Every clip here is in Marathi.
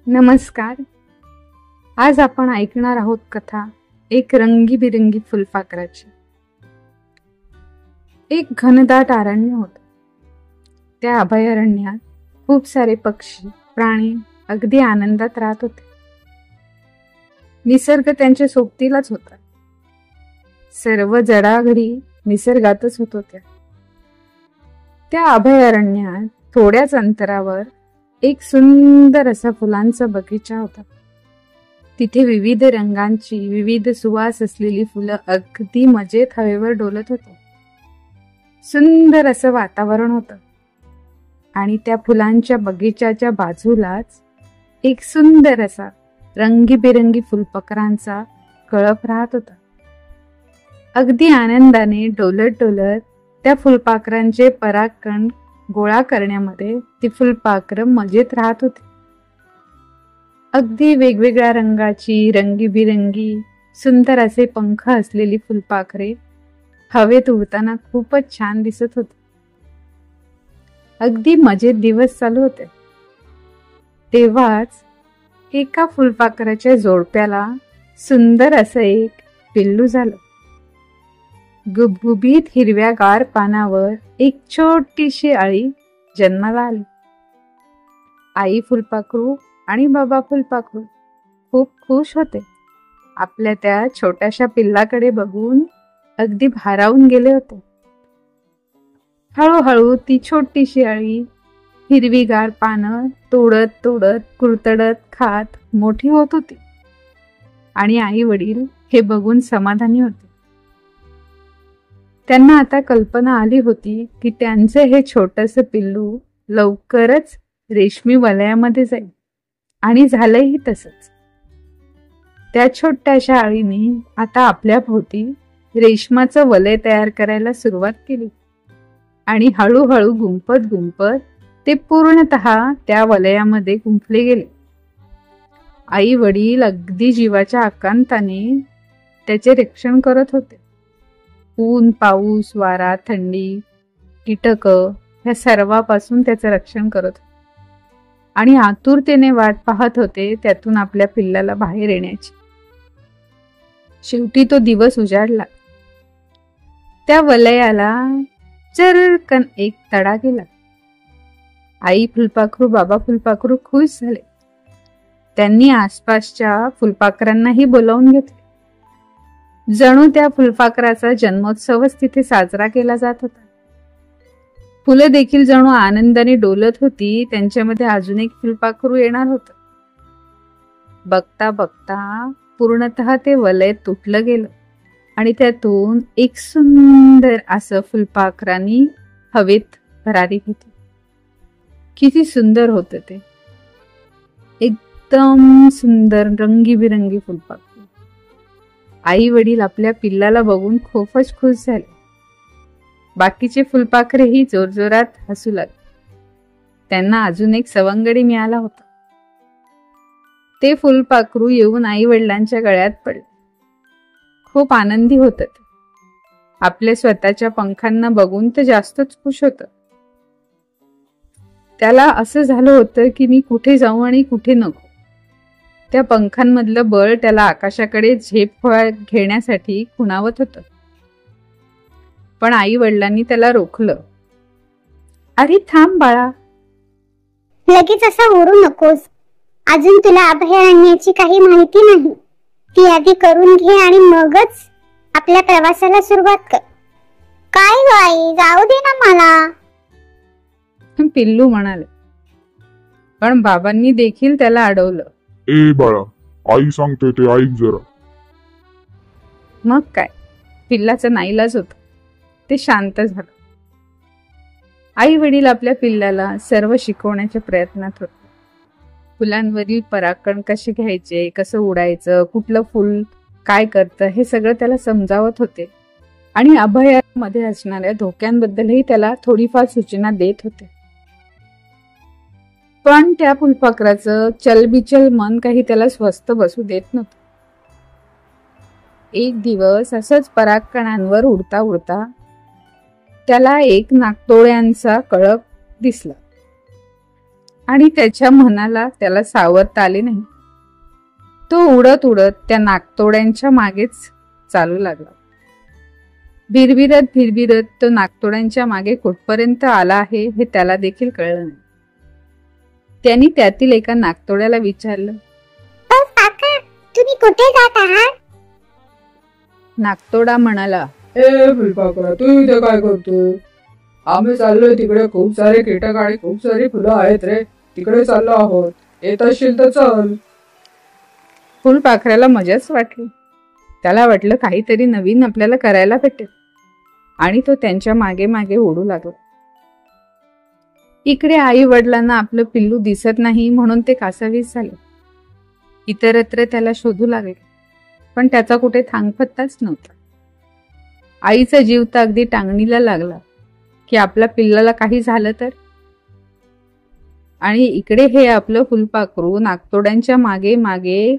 नमस्कार. आज आपण ऐकणार आहोत कथा एक रंगीबिरंगी फुलपाखराची. एक घनदाट अरण्य होतं. त्या अभयारण्यात खूप सारे पक्षी प्राणी अगदी आनंदात राहत होते. निसर्ग त्यांच्या सोबतीलाच होता. सर्व जडाघडी निसर्गातच होत होत्या. त्या अभयारण्यात थोड्याच अंतरावर एक सुंदर असा फुलांचा बगीचा होता. तिथे विविध रंगांची विविध सुवास असलेली फुलं अगदी मजेत हवेवर डोलत होती. सुंदर असं वातावरण होतं आणि त्या फुलांच्या बगीचाच्या बाजूलाच एक सुंदर असा रंगीबेरंगी फुलपाखरांचा कळप राहत होता. अगदी आनंदाने डोलत डोलत त्या फुलपाखरांचे परागकण गोळा करण्यामध्ये ती फुलपाखरं मजेत राहत होती. अगदी वेगवेगळ्या रंगाची रंगीबिरंगी सुंदर असे पंख असलेली फुलपाखरे हवेत उडताना खूपच छान दिसत होती. अगदी मजेत दिवस चालू होते. तेव्हाच एका फुलपाखराच्या जोडप्याला सुंदर असं एक पिल्लू झालं. गुबगुबीत हिरव्यागार पानावर एक छोटीशी अळी जन्माला आली. आई फुलपाखरू आणि बाबा फुलपाखरू खूप खुश होते. आपल्या त्या छोट्याशा पिल्लाकडे बघून अगदी भारावून गेले होते. हळूहळू ती छोटीशी अळी हिरवीगार पानं तोडत तोडत कुरतडत खात मोठी होत होती आणि आई वडील हे बघून समाधानी होते. त्यांना आता कल्पना आली होती की त्यांचे हे छोटंसं पिल्लू लवकरच रेशमी वलयामध्ये जाईल आणि झालंही तसंच. त्या छोट्याशा अळीने आता आपल्या भोवती रेशमाचं वलय तयार करायला सुरुवात केली आणि हळूहळू गुंफत गुंफत ते पूर्णतः त्या वलयामध्ये गुंफले गेले. आई वडील अगदी जीवाच्या आकांताने त्याचे रक्षण करत होते. ऊन पाऊस वारा थंडी कीटक ह्या सर्वापासून त्याचं रक्षण करत होते आणि आतुरतेने वाट पाहत होते त्यातून आपल्या पिल्लाला बाहेर येण्याची. शेवटी तो दिवस उजाडला. त्या वलयाला चरकन एक तडा गेला. आई फुलपाखरू बाबा फुलपाखरू खुश झाले. त्यांनी आसपासच्या फुलपाखरांनाही बोलावून घेतले. जणू त्या फुलपाखराचा जन्मोत्सवच तिथे साजरा केला जात होता. फुलं देखील जणू आनंदाने डोलत होती. त्यांच्यामध्ये अजून एक फुलपाखरू येणार होतं. बघता बघता पूर्णतः ते वलय तुटलं गेलं आणि त्यातून एक सुंदर असं फुलपाखरांनी हवेत भरारी घेतली. किती सुंदर होतं ते. एकदम सुंदर रंगीबिरंगी फुलपाखरू. आई वडील आपल्या पिल्लाला बघून खूपच खुश झाले. बाकीचे फुलपाखरेही जोरजोरात हसू लागले. त्यांना अजून एक सवंगडी मिळाला होता. ते फुलपाखरू येऊन आई वडिलांच्या गळ्यात पडले. खूप आनंदी होत. आपल्या स्वतःच्या पंखांना बघून तर जास्तच खुश होत. त्याला असं झालं होतं की मी कुठे जाऊ आणि कुठे नको. त्या पंखांमधलं बळ त्याला आकाशाकडे झेप घेण्यासाठी खुणावत होतं. पण आई वडिलांनी त्याला रोखलं. अरे थांब बाळा, लगेच असा ओरू नकोस. अजून तुला अभयारण्याची काही माहिती नाही. ती आधी करून घे आणि मगच आपल्या प्रवासाला सुरुवात कर. काय ग आई, जाऊ दे ना मला, पिल्लू म्हणाले. पण बाबांनी देखील त्याला अडवलं. ए बाळा, आई सांगते ते ऐक जरा. मग काय, पिल्लाचा नाईलाज होता. ते शांत झालं. आई वडील आपल्या पिल्लाला सर्व शिकवण्याच्या प्रयत्नात होते. फुलांवरील परागकण कसे घ्यायचे, कसं उडायचं, कुठलं फुल काय करतं हे सगळं त्याला समजावत होते आणि अभयारण्यामध्ये असणाऱ्या धोक्यांबद्दलही त्याला थोडीफार सूचना देत होते. पण त्या फुलपाखराचं चलबिचल मन काही त्याला स्वस्थ बसू देत नव्हतं. एक दिवस असंच परागकणांवर उडता उडता त्याला एक नाकतोळ्यांचा कळप दिसला. आणि त्याच्या मनाला त्याला सावरता आले नाही. तो उडत उडत त्या नागतोड्यांच्या मागेच चालू लागला. भिरभिरत भिरभिरत तो नागतोड्यांच्या मागे कुठपर्यंत आला आहे हे त्याला देखील कळलं नाही. त्यांनी त्यातील एका नागतोड्याला विचारलं, काका, तुम्ही कुठे जात आहात? नागतोडा म्हणाला, ए फुलपाखरा, तू इथे काय करतो? आम्ही चाललोय तिकडे, खूप सारे कीटक आणि खूप सारी फुलं आहेत रे, तिकडे चाललो आहोत. येत असशील तर चल. फुलपाखराला मजाच वाटली. त्याला वाटलं काहीतरी नवीन आपल्याला करायला भेटेल आणि तो त्यांच्या मागे मागे ओढू लागला. इकडे आई वडिलांना आपलं पिल्लू दिसत नाही म्हणून ते कासावीस झाले. इतरत्र त्याला शोधू लागले, पण त्याचा कुठे थांगपत्ताच नव्हता. आईचा जीव तर अगदी टांगणीला लागला की आपल्या पिल्लाला काही झालं तर. आणि इकडे हे आपलं फुलपाखरू नागतोड्यांच्या मागे मागे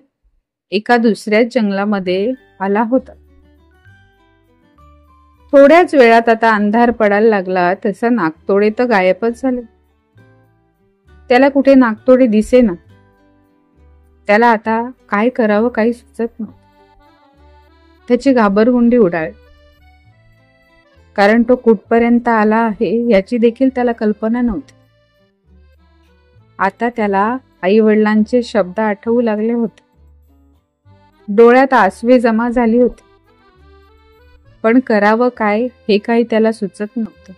एका दुसऱ्याच जंगलामध्ये आला होता. थोड्याच वेळात आता अंधार पडायला लागला तसा नागतोडे तर गायबच झाले. त्याला कुठे नागतोडे दिसेना. त्याला आता काय करावं काही सुचत नव्हतं. त्याची घाबरगुंडी उडाली, कारण तो कुठपर्यंत आला आहे याची देखील त्याला कल्पना नव्हती. आता त्याला आई वडिलांचे शब्द आठवू लागले होते. डोळ्यात आसवे जमा झाली होती, पण करावं काय हे काही त्याला सुचत नव्हतं.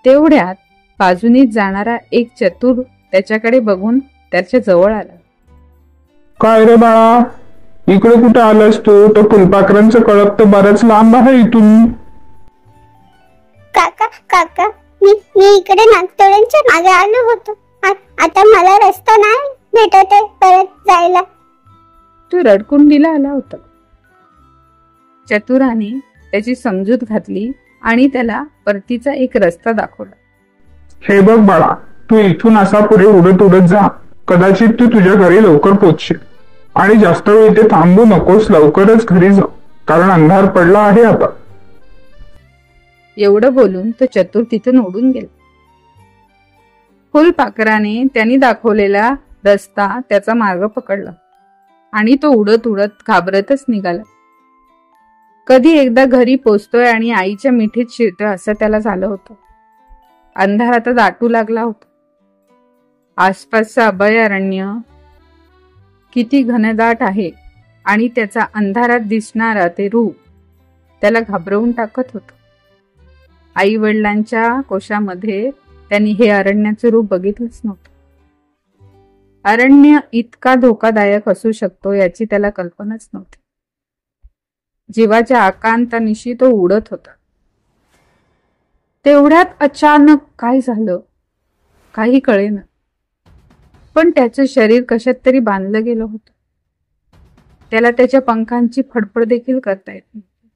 तेवढ्यात बाजूनीच जाणारा एक चतुर त्याच्याकडे बघून त्याच्या जवळ आला. काय रे बाळा, इकडे कुठे आलास तू? तर फुलपाखरांचं कळप तर बरंच लांब आहे इथून. काका काका, मी इकडे नागतोड्यांच्या मागे आलो होतो. आता मला रस्ता नाही भेटत आहे परत जायला. तो रडकुंडीला आला होता. चतुराने त्याची समजूत घातली आणि त्याला परतीचा एक रस्ता दाखवला. हे बघ बाळा, तू इथून असा पुढे उडत उडत जा. कदाचित तू तुझ्या घरी लवकर पोहोचशील. आणि जास्त वेळ इथे थांबू नकोस, लवकरच घरी जा, कारण अंधार पडला आहे आता. एवढं बोलून तो चतुर तिथून उडून गेला. फुलपाखराने त्यांनी दाखवलेला रस्ता त्याचा मार्ग पकडला आणि तो उडत उडत घाबरतच निघाला. कधी एकदा घरी पोचतोय आणि आईच्या मिठीत शिरतोय असं त्याला झालं होतं. अंधार आता दाटू लागला होता. आसपासचं अभयारण्य किती घनदाट आहे आणि त्याचा अंधारात दिसणारा ते रूप त्याला घाबरवून टाकत होतं. आई वडिलांच्या कोशामध्ये त्यांनी हे अरण्याचं रूप बघितलंच नव्हतं. अरण्य इतका धोकादायक असू शकतो याची त्याला कल्पनाच नव्हती. जीवाच्या आकांतानिशी तो उडत होता. तेवढ्यात अचानक काय झालं काही कळेना, पण त्याचं शरीर कशात तरी बांधलं गेलं होतं. त्याला त्याच्या पंखांची फडफड देखील करता येत नव्हती.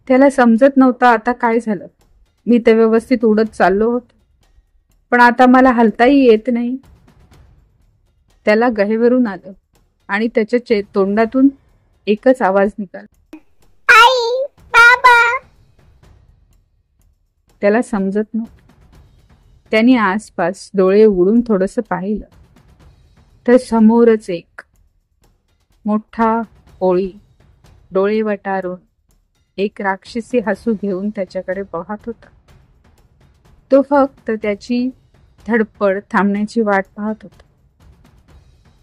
त्याला समजत नव्हतं आता काय झालं. मी तर व्यवस्थित उडत चाललो होतो, पण आता मला हलताही येत नाही. त्याला गहेवरून आलं आणि त्याच्या तोंडातून एकच आवाज निघाला, आई, बाबा. त्याला समजत नव्हतं. त्याने आसपास डोळे उघडून थोडंसं पाहिलं तर समोरच एक मोठा कोळी डोळे वटारून एक राक्षसी हसू घेऊन त्याच्याकडे पाहत होता. तो फक्त त्याची धडपड थांबण्याची वाट पाहत होता.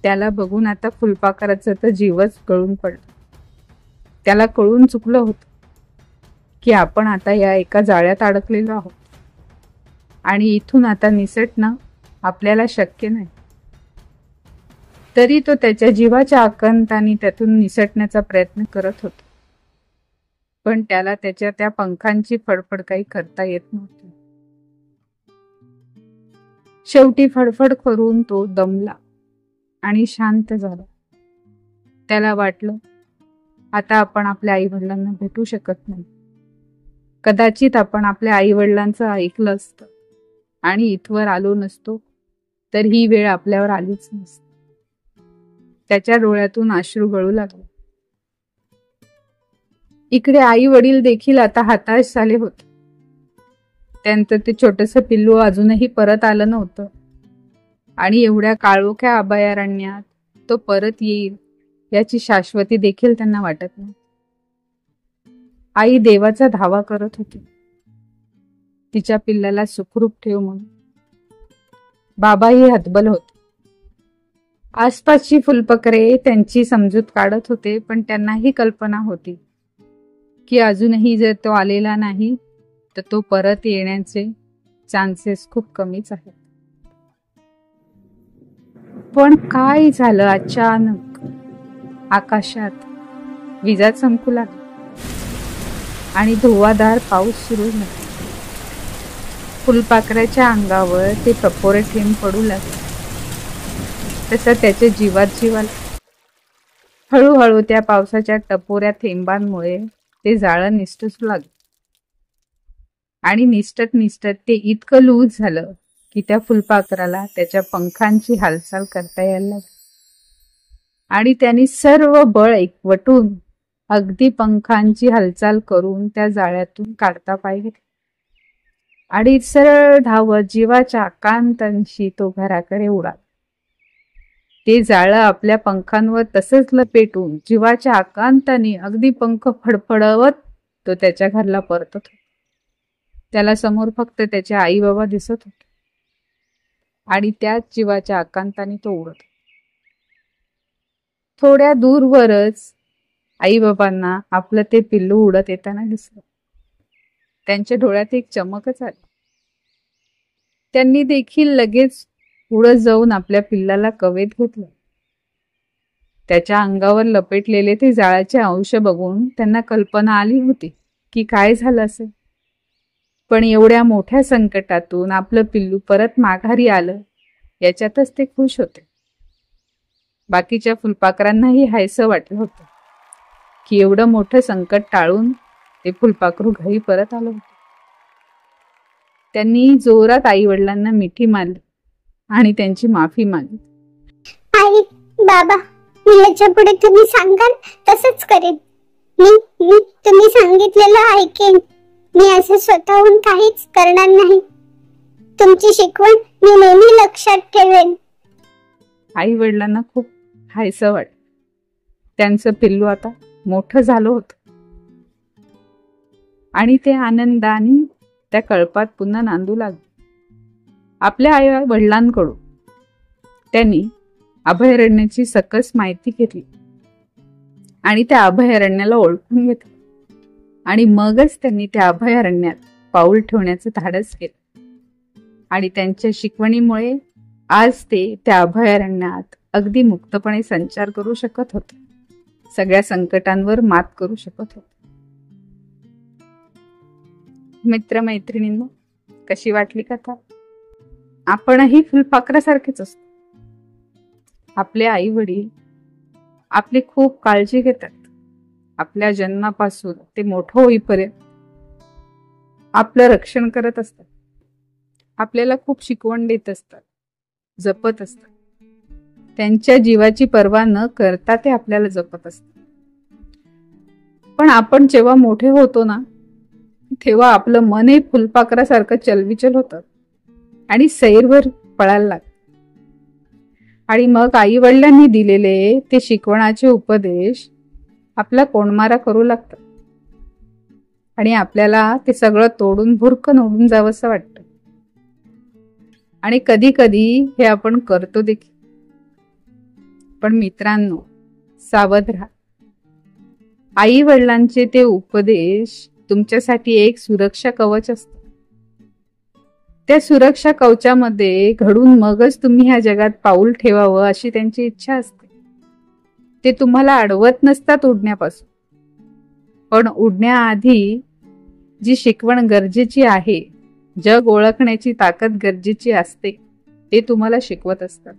त्याला बघून आता फुलपाखराचा तर जीवच गळून पडला. त्याला कळून चुकलं होतं की आपण आता या एका जाळ्यात अडकलेलो आहोत आणि इथून आता निसटणं आपल्याला शक्य नाही. तरी तो त्याच्या जीवाच्या आकांताने त्यातून निसटण्याचा प्रयत्न करत होता, पण त्याला त्याच्या त्या पंखांची फडफड काही करता येत नव्हती. शेवटी फडफड करून तो दमला आणि शांत झाला. त्याला वाटलं आता आपण आपल्या आई वडिलांना भेटू शकत नाही. कदाचित आपण आपल्या आई वडिलांचं ऐकलं असतं आणि इथवर आलो नसतो तर ही वेळ आपल्यावर आलीच नसती. त्याच्या डोळ्यातून अश्रू गळू लागले. इकडे आई वडील देखील आता हताश झाले होते. त्यांचं ते छोटस पिल्लू अजूनही परत आलं नव्हतं आणि एवढ्या काळोख्या अभयारण्यात तो परत येईल याची शाश्वती देखील त्यांना वाटत नाही. आई देवाचा धावा करत होती तिच्या पिल्लाला सुखरूप ठेव म्हणून. बाबाही हतबल होते. आसपासची फुलपाखरे त्यांची समजूत काढत होते, पण त्यांनाही कल्पना होती की अजूनही जर तो आलेला नाही तर तो परत येण्याचे चान्सेस खूप कमीच आहेत. पण काय झालं, अचानक आकाशात विजा चमकू लागल्या आणि धुवाधार पाऊस सुरू झाला. फुलपाखराच्या अंगावर ते टपोरे थेंब पडू लागले. तसं त्याच्या जीवात जीव आला. हळूहळू त्या पावसाच्या टपोऱ्या थेंबांमुळे ते जाळं निसटू लागलं आणि निसटत ते इतकं लूज झालं की त्या फुलपाखराला त्याच्या पंखांची हालचाल करता यायला लागली आणि त्यांनी सर्व बळ एकवटून अगदी पंखांची हालचाल करून त्या जाळ्यातून काढता पाहिजे आणि सरळ धावत जीवाच्या आकांतांशी तो घराकडे उडाला. ते जाळं आपल्या पंखांवर तसंच लपेटून जीवाच्या आकांताने अगदी पंख फडफडवत तो त्याच्या घरला परतत होता. त्याला समोर फक्त त्याचे आई बाबा दिसत होते आणि त्याच जीवाच्या आकांताने तो उडत. थोड्या दूरवरच आई बाबांना आपलं ते पिल्लू उडत येताना दिसलं. त्यांच्या डोळ्यात एक चमकच आली. त्यांनी देखील लगेच उडत जाऊन आपल्या पिल्लाला कवेत घेतलं. त्याच्या अंगावर लपेटलेले ते जाळाचे अंश बघून त्यांना कल्पना आली होती की काय झालं असेल. पण एवढ्या मोठ्या संकटातून आपलं पिल्लू परत माघारी आलं याच्यातच ते खुश होते. बाकीच्या फुलपाखरांनाही हायसं वाटलं होतं की एवढं मोठं संकट टाळून ते फुलपाखरू घरी परत आलं होतं. त्यांनी जोरात आई वडिलांना मिठी मारली आणि त्यांची माफी मागली. आई बाबा, मी याच्या पुढे तुम्ही सांगाल तसंच करेन. मी तुम्ही सांगितलेलं ऐकेन. मी असं स्वतःहून काहीच करणार नाही. तुमची शिकवण मी नेहमी लक्षात ठेवेन. आई वडिलांना खूप हायसं वाटलं. त्यांचं पिल्लू आता मोठं झालं होतं आणि ते आनंदाने त्या कळपात पुन्हा नांदू लागले. आपल्या आई वडिलांकडून त्यांनी अभयारण्याची सकस माहिती घेतली आणि त्या अभयारण्याला ओळखून घेतलं आणि मगच त्यांनी त्या अभयारण्यात पाऊल ठेवण्याचं धाडस केलं आणि त्यांच्या शिकवणीमुळे आज ते त्या अभयारण्यात अगदी मुक्तपणे संचार करू शकत होते. सगळ्या संकटांवर मात करू शकत होते. मित्रमैत्रिणींनो, कशी वाटली कथा? आपणही फुलपाखरासारखेच असतो. आपले आई वडील आपली खूप काळजी घेतात. आपल्या जन्मापासून ते मोठं होईपर्यंत आपलं रक्षण करत असतात. आपल्याला खूप शिकवण देत असतात, जपत असतात. त्यांच्या जीवाची पर्वा न करता ते आपल्याला जपत असतात. पण आपण जेव्हा मोठे होतो ना, तेव्हा आपलं मनही फुलपाखरासारखं चलविचल होतं आणि सैरवर पळायला लागतं. आणि मग आई वडिलांनी दिलेले ते शिकवणाचे उपदेश आपला कोंडमारा करू लागतात आणि आपल्याला ते सगळं तोडून भुरकन उडून जावंसं वाटतं. आणि कधी कधी हे आपण करतो देखील. पण मित्रांनो, सावध राहा. आई वडिलांचे ते उपदेश तुमच्यासाठी एक सुरक्षा कवच असतं. त्या सुरक्षा कवचामध्ये घडून मगच तुम्ही ह्या जगात पाऊल ठेवावं अशी त्यांची इच्छा असते. ते तुम्हाला अडवत नसतात उडण्यापासून, पण उडण्याआधी जी शिकवण गरजेची आहे, जग ओळखण्याची ताकद गरजेची असते, ते तुम्हाला शिकवत असतात.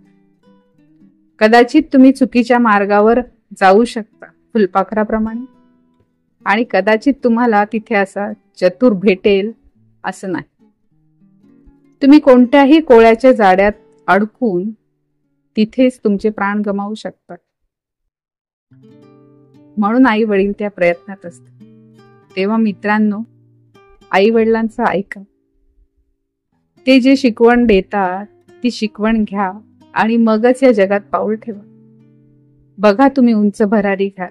कदाचित तुम्ही चुकीच्या मार्गावर जाऊ शकता फुलपाखराप्रमाणे, आणि कदाचित तुम्हाला तिथे असा चतुर भेटेल असं नाही. तुम्ही कोणत्याही कोळ्याच्या जाड्यात अडकून तिथेच तुमचे प्राण गमावू शकतात. म्हणून आई वडील त्या प्रयत्नात असतात. तेव्हा मित्रांनो, आई वडिलांचं ऐका ते जे शिकवण देतात ती शिकवण घ्या आणि मगच या जगात पाऊल ठेवा. बघा तुम्ही उंच भरारी घ्या.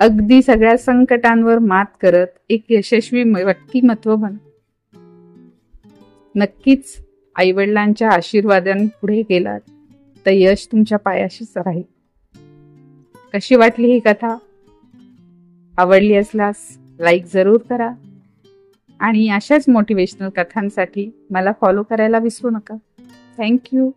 अगदी सगळ्या संकटांवर मात करत एक यशस्वी व्यक्तिमत्व बना. नक्कीच आईवडिलांच्या आशीर्वादांपुढे गेलात तर यश तुमच्या पायाशीच राहील. कशी वाटली ही कथा? आवडली असल्यास लाईक जरूर करा आणि अशाच मोटिवेशनल कथांसाठी मला फॉलो करायला विसरू नका. थँक्यू.